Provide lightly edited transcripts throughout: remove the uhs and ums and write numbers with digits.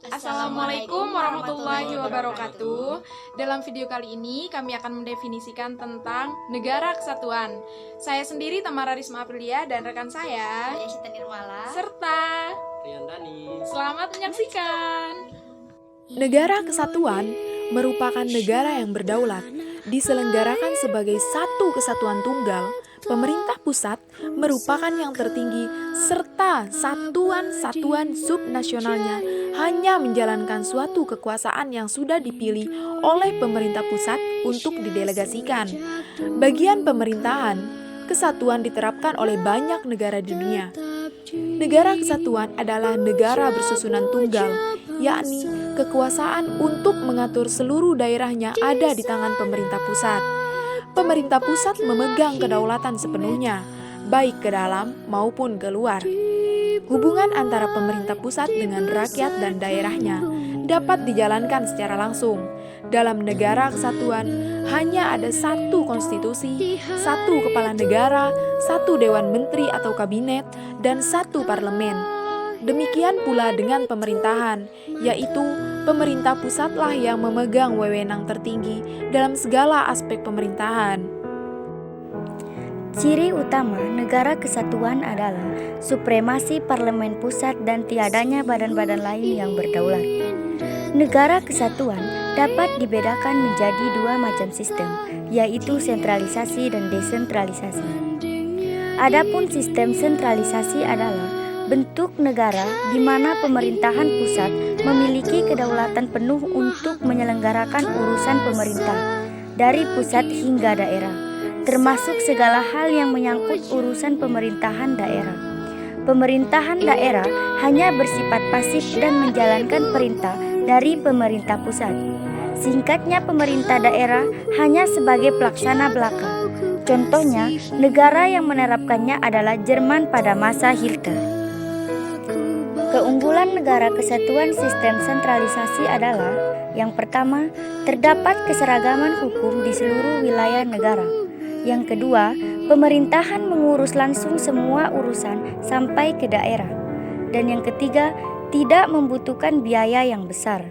Assalamualaikum warahmatullahi wabarakatuh. Dalam video kali ini kami akan mendefinisikan tentang negara kesatuan. Saya sendiri Tamara Risma Aprilia dan rekan saya Sita Nirmala serta Rian Dani. selamat menyaksikan. Negara kesatuan merupakan negara yang berdaulat, diselenggarakan sebagai satu kesatuan tunggal. Pemerintah pusat merupakan yang tertinggi serta satuan-satuan subnasionalnya hanya menjalankan suatu kekuasaan yang sudah dipilih oleh pemerintah pusat untuk didelegasikan. Bagian pemerintahan, kesatuan diterapkan oleh banyak negara di dunia. Negara kesatuan adalah negara bersusunan tunggal, yakni kekuasaan untuk mengatur seluruh daerahnya ada di tangan pemerintah pusat. Pemerintah pusat memegang kedaulatan sepenuhnya, baik ke dalam maupun keluar. Hubungan antara pemerintah pusat dengan rakyat dan daerahnya dapat dijalankan secara langsung. Dalam negara kesatuan, hanya ada satu konstitusi, satu kepala negara, satu dewan menteri atau kabinet, dan satu parlemen. Demikian pula dengan pemerintahan, yaitu pemerintah pusatlah yang memegang wewenang tertinggi dalam segala aspek pemerintahan. Ciri utama negara kesatuan adalah supremasi parlemen pusat dan tiadanya badan-badan lain yang berdaulat. Negara kesatuan dapat dibedakan menjadi dua macam sistem, yaitu sentralisasi dan desentralisasi. Adapun sistem sentralisasi adalah bentuk negara di mana pemerintahan pusat memiliki kedaulatan penuh untuk menyelenggarakan urusan pemerintah dari pusat hingga daerah, termasuk segala hal yang menyangkut urusan pemerintahan daerah. Pemerintahan daerah hanya bersifat pasif dan menjalankan perintah dari pemerintah pusat. Singkatnya, pemerintah daerah hanya sebagai pelaksana belaka. Contohnya, negara yang menerapkannya adalah Jerman pada masa Hitler. Keunggulan negara kesatuan sistem sentralisasi adalah: yang pertama, terdapat keseragaman hukum di seluruh wilayah negara. Yang kedua, pemerintahan mengurus langsung semua urusan sampai ke daerah. Dan yang ketiga, tidak membutuhkan biaya yang besar.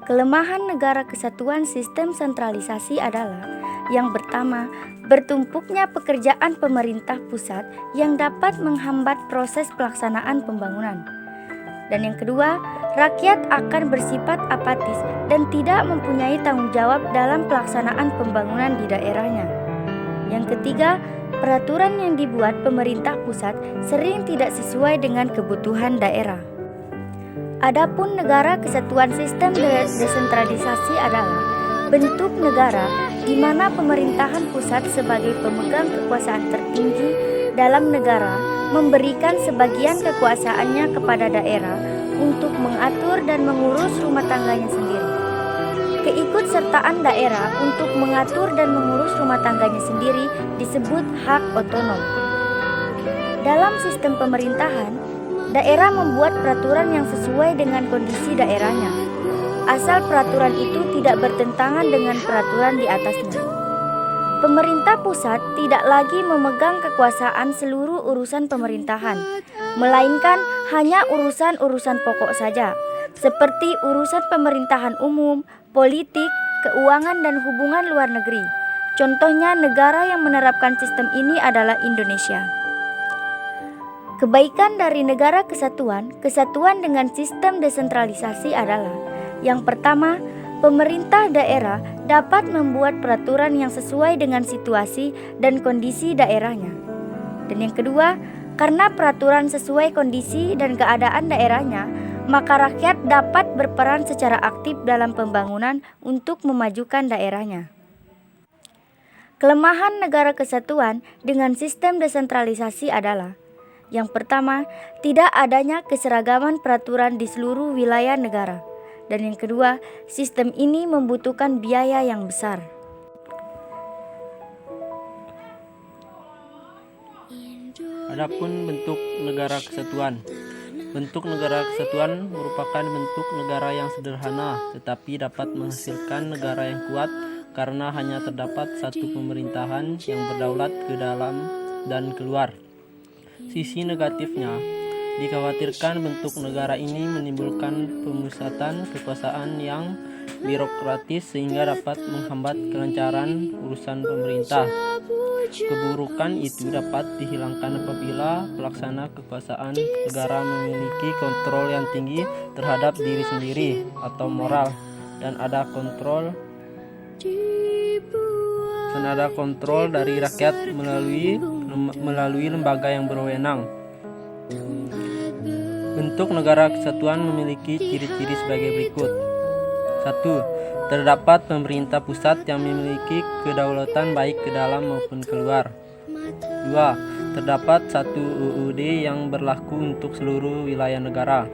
Kelemahan negara kesatuan sistem sentralisasi adalah: yang pertama, bertumpuknya pekerjaan pemerintah pusat yang dapat menghambat proses pelaksanaan pembangunan. Dan yang kedua, rakyat akan bersifat apatis dan tidak mempunyai tanggung jawab dalam pelaksanaan pembangunan di daerahnya. Yang ketiga, peraturan yang dibuat pemerintah pusat sering tidak sesuai dengan kebutuhan daerah. Adapun negara kesatuan sistem desentralisasi adalah bentuk negara di mana pemerintahan pusat sebagai pemegang kekuasaan tertinggi dalam negara memberikan sebagian kekuasaannya kepada daerah untuk mengatur dan mengurus rumah tangganya sendiri. Keikutsertaan daerah untuk mengatur dan mengurus rumah tangganya sendiri disebut hak otonom. Dalam sistem pemerintahan, daerah membuat peraturan yang sesuai dengan kondisi daerahnya, asal peraturan itu tidak bertentangan dengan peraturan di atasnya. Pemerintah pusat tidak lagi memegang kekuasaan seluruh urusan pemerintahan, melainkan hanya urusan-urusan pokok saja, seperti urusan pemerintahan umum, politik, keuangan, dan hubungan luar negeri. Contohnya, negara yang menerapkan sistem ini adalah Indonesia. Kebaikan dari negara kesatuan dengan sistem desentralisasi adalah: yang pertama, pemerintah daerah dapat membuat peraturan yang sesuai dengan situasi dan kondisi daerahnya. Dan yang kedua, karena peraturan sesuai kondisi dan keadaan daerahnya, maka rakyat dapat berperan secara aktif dalam pembangunan untuk memajukan daerahnya. Kelemahan negara kesatuan dengan sistem desentralisasi adalah: yang pertama, tidak adanya keseragaman peraturan di seluruh wilayah negara. Dan yang kedua, sistem ini membutuhkan biaya yang besar. Adapun bentuk negara kesatuan. Bentuk negara kesatuan merupakan bentuk negara yang sederhana, tetapi dapat menghasilkan negara yang kuat karena hanya terdapat satu pemerintahan yang berdaulat ke dalam dan keluar. Sisi negatifnya, Dikhawatirkan bentuk negara ini menimbulkan pemusatan kekuasaan yang birokratis sehingga dapat menghambat kelancaran urusan pemerintah. Keburukan itu dapat dihilangkan apabila pelaksana kekuasaan negara memiliki kontrol yang tinggi terhadap diri sendiri atau moral dan ada kontrol dari rakyat melalui lembaga yang berwenang. Bentuk negara kesatuan memiliki ciri-ciri sebagai berikut. 1. Terdapat pemerintah pusat yang memiliki kedaulatan baik ke dalam maupun keluar. 2. Terdapat satu UUD yang berlaku untuk seluruh wilayah negara.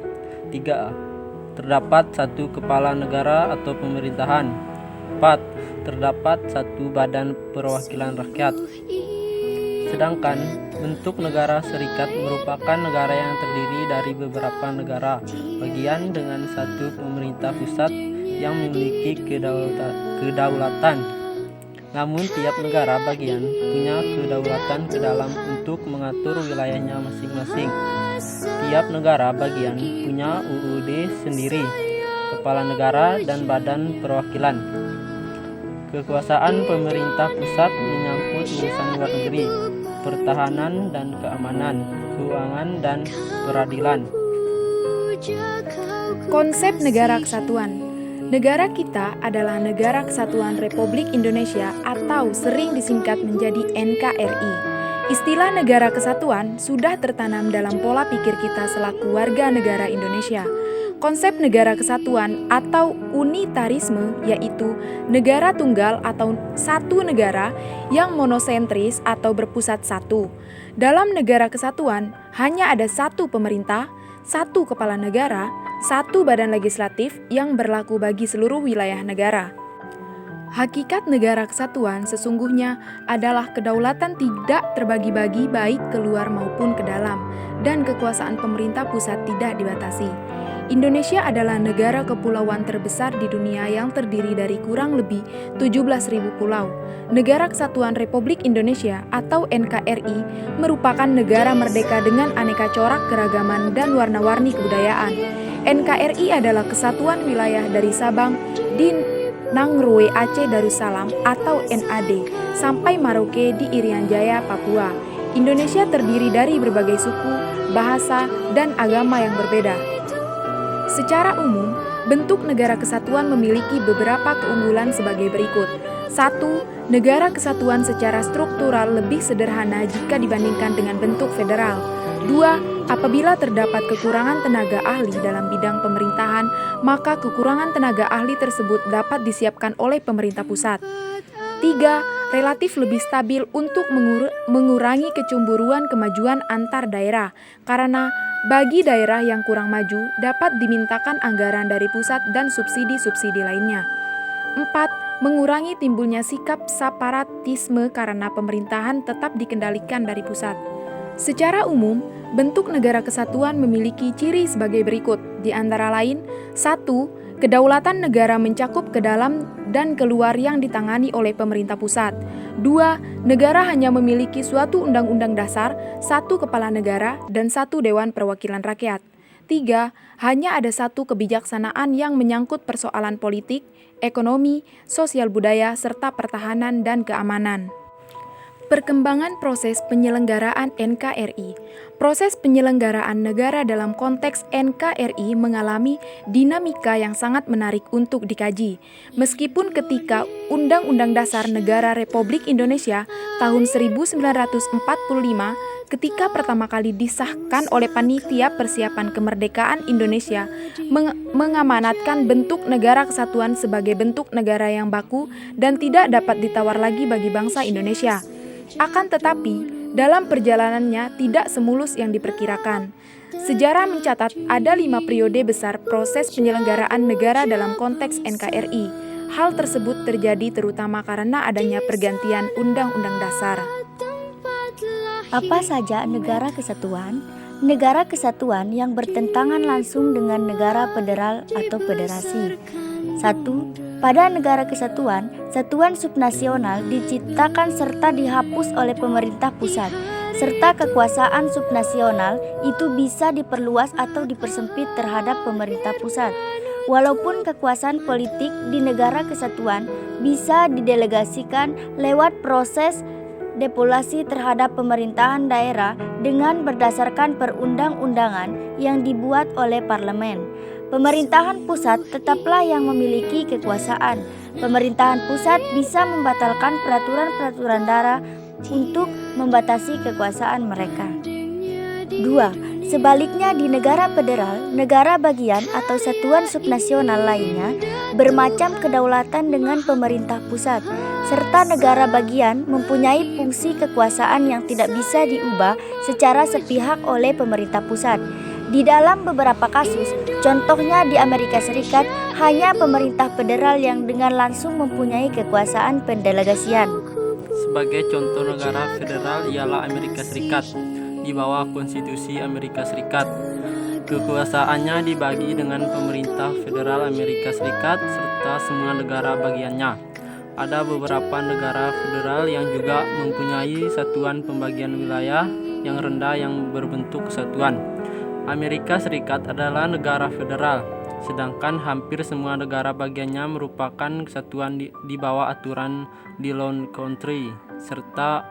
3. Terdapat satu kepala negara atau pemerintahan. 4. Terdapat satu badan perwakilan rakyat. Sedangkan bentuk negara serikat merupakan negara yang terdiri dari beberapa negara bagian dengan satu pemerintah pusat yang memiliki kedaulatan. Namun tiap negara bagian punya kedaulatan ke dalam untuk mengatur wilayahnya masing-masing. Tiap negara bagian punya UUD sendiri, kepala negara dan badan perwakilan. Kekuasaan pemerintah pusat menyangkut urusan luar negeri, pertahanan dan keamanan, keuangan dan peradilan. Konsep negara kesatuan. Negara kita adalah Negara Kesatuan Republik Indonesia atau sering disingkat menjadi NKRI. Istilah negara kesatuan sudah tertanam dalam pola pikir kita selaku warga negara Indonesia. Konsep negara kesatuan atau unitarisme yaitu negara tunggal atau satu negara yang monosentris atau berpusat satu. Dalam negara kesatuan hanya ada satu pemerintah, satu kepala negara, satu badan legislatif yang berlaku bagi seluruh wilayah negara. Hakikat negara kesatuan sesungguhnya adalah kedaulatan tidak terbagi-bagi baik keluar maupun ke dalam, dan kekuasaan pemerintah pusat tidak dibatasi. Indonesia adalah negara kepulauan terbesar di dunia yang terdiri dari kurang lebih 17.000 pulau. Negara Kesatuan Republik Indonesia atau NKRI merupakan negara merdeka dengan aneka corak keragaman dan warna-warni kebudayaan. NKRI adalah kesatuan wilayah dari Sabang di Nangroe Aceh Darussalam atau NAD sampai Maroke di Irian Jaya, Papua. Indonesia terdiri dari berbagai suku, bahasa, dan agama yang berbeda. Secara umum, bentuk negara kesatuan memiliki beberapa keunggulan sebagai berikut. 1. Negara kesatuan secara struktural lebih sederhana jika dibandingkan dengan bentuk federal. 2. Apabila terdapat kekurangan tenaga ahli dalam bidang pemerintahan, maka kekurangan tenaga ahli tersebut dapat disiapkan oleh pemerintah pusat. 3. Relatif lebih stabil untuk mengurangi kecemburuan kemajuan antar daerah, karena bagi daerah yang kurang maju dapat dimintakan anggaran dari pusat dan subsidi-subsidi lainnya. 4. Mengurangi timbulnya sikap separatisme karena pemerintahan tetap dikendalikan dari pusat. Secara umum, bentuk negara kesatuan memiliki ciri sebagai berikut, di antara lain: 1. Kedaulatan negara mencakup ke dalam dan keluar yang ditangani oleh pemerintah pusat. 2. Negara hanya memiliki suatu undang-undang dasar, satu kepala negara, dan satu dewan perwakilan rakyat. 3. Hanya ada satu kebijaksanaan yang menyangkut persoalan politik, ekonomi, sosial budaya, serta pertahanan dan keamanan. Perkembangan proses penyelenggaraan NKRI. Proses penyelenggaraan negara dalam konteks NKRI mengalami dinamika yang sangat menarik untuk dikaji. Meskipun ketika Undang-Undang Dasar Negara Republik Indonesia tahun 1945 ketika pertama kali disahkan oleh Panitia Persiapan Kemerdekaan Indonesia mengamanatkan bentuk negara kesatuan sebagai bentuk negara yang baku dan tidak dapat ditawar lagi bagi bangsa Indonesia. Akan tetapi, dalam perjalanannya tidak semulus yang diperkirakan. Sejarah mencatat ada 5 periode besar proses penyelenggaraan negara dalam konteks NKRI. Hal tersebut terjadi terutama karena adanya pergantian Undang-Undang Dasar. Apa saja negara kesatuan? Negara kesatuan yang bertentangan langsung dengan negara federal atau federasi. 1. Pada negara kesatuan, satuan subnasional diciptakan serta dihapus oleh pemerintah pusat, serta kekuasaan subnasional itu bisa diperluas atau dipersempit terhadap pemerintah pusat. Walaupun kekuasaan politik di negara kesatuan bisa didelegasikan lewat proses devolasi terhadap pemerintahan daerah dengan berdasarkan perundang-undangan yang dibuat oleh parlemen. Pemerintahan pusat tetaplah yang memiliki kekuasaan. Pemerintahan pusat bisa membatalkan peraturan-peraturan daerah untuk membatasi kekuasaan mereka. 2. Sebaliknya di negara federal, negara bagian atau satuan subnasional lainnya bermacam kedaulatan dengan pemerintah pusat, serta negara bagian mempunyai fungsi kekuasaan yang tidak bisa diubah secara sepihak oleh pemerintah pusat. Di dalam beberapa kasus, contohnya di Amerika Serikat, hanya pemerintah federal yang dengan langsung mempunyai kekuasaan pendelegasian. Sebagai contoh negara federal ialah Amerika Serikat. Di bawah Konstitusi Amerika Serikat, kekuasaannya dibagi dengan pemerintah federal Amerika Serikat serta semua negara bagiannya. Ada beberapa negara federal yang juga mempunyai satuan pembagian wilayah yang rendah yang berbentuk kesatuan. Amerika Serikat adalah negara federal, sedangkan hampir semua negara bagiannya merupakan kesatuan di bawah aturan Dillon Country, serta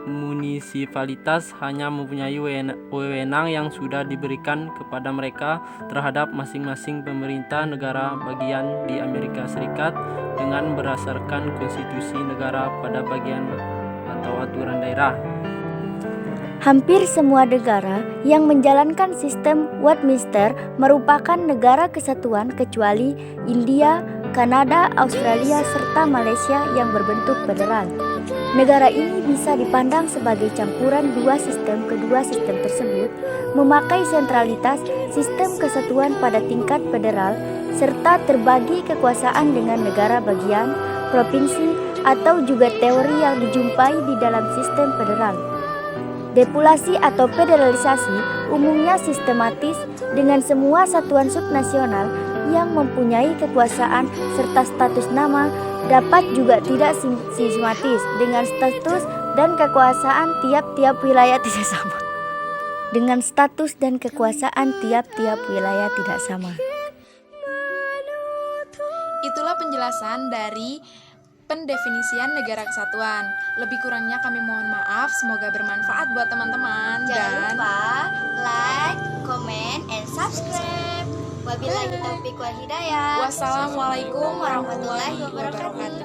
munisipalitas hanya mempunyai wewenang yang sudah diberikan kepada mereka terhadap masing-masing pemerintah negara bagian di Amerika Serikat dengan berdasarkan konstitusi negara pada bagian atau aturan daerah. Hampir semua negara yang menjalankan sistem Westminster merupakan negara kesatuan kecuali India, Kanada, Australia, serta Malaysia yang berbentuk federal. Negara ini bisa dipandang sebagai campuran dua sistem. Kedua sistem tersebut memakai sentralitas sistem kesatuan pada tingkat federal serta terbagi kekuasaan dengan negara bagian, provinsi, atau juga teori yang dijumpai di dalam sistem federal. Depulasi atau federalisasi umumnya sistematis dengan semua satuan subnasional yang mempunyai kekuasaan serta status nama, dapat juga tidak sistematis dengan status dan kekuasaan tiap-tiap wilayah tidak sama. Dengan status dan kekuasaan tiap-tiap wilayah tidak sama. Itulah penjelasan dari pendefinisian negara kesatuan. Lebih kurangnya kami mohon maaf, semoga bermanfaat buat teman-teman. Jangan lupa like, comment, and subscribe. Wabillahi taufiq wal hidayah. Wassalamualaikum warahmatullahi wabarakatuh.